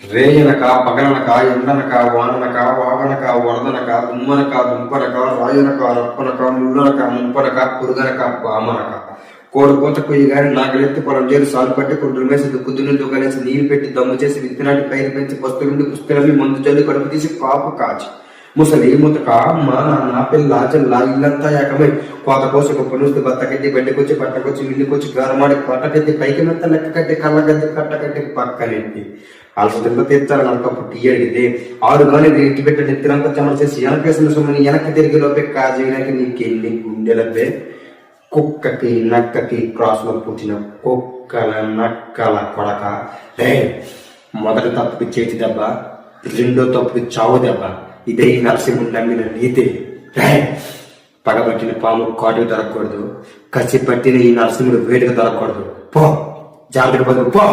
రేయనక పగలనక ఎండనక వాననక వాగనక వరదనక దుమ్మనక దుంపనక రాయనక రప్పనక ముళ్ళనక ముంపనక పురుగనక బామనక కోడిపోత కొయ్యి గాని నాగలెత్తి పొలం చేసి సాలు పట్టి కొండ్రు వేసి దుక్కుతుని దుగ్గలేసి నీళ్లు పెట్టి దమ్ము చేసి విత్తనాటి పైరు పెంచి పస్తులుండి పుస్తకమి మందు జల్లి కడుపు తీసి కాపు కాచి ముసలి ముతక అమ్మ నా పిల్ల చెల్ల ఇల్లంతా ఏకమై కోత కోసి పనుస్తే బత్తకెత్తి బెడ్డకొచ్చి పట్టకొచ్చి విల్లుకొచ్చి గారమాడి పట్టకెత్తి పైకి మెత్త లెక్క కట్టి కళ్ళగద్ది కట్టకట్టి పక్కనెత్తి అలసటింత తీర్చాలని అంతప్పుడు టీ అడిగితే ఆరు గాని ఇంటి పెట్ట నెత్తినంతా చెమట చేసి వెనకేసిన సొమ్మని వెనక్కి తిరిగి లోపే కాజీనాకి నీకెన్ని గుండెలపే కుక్కకి నక్కకి క్రాస్ లో పుట్టిన కుక్కల నక్కల కొడక మొదటి తప్పుకి చేతి దెబ్బ రెండో తప్పుకి చావు దెబ్బ ఇదే ఈ నరసింహుడు నమ్మిన నీతి పగబట్టిన పాము కాటుకు దొరకకూడదు కసి పట్టిన ఈ నరసింహుడు వేడికి దొరకకూడదు పో జాగ్రత్త పో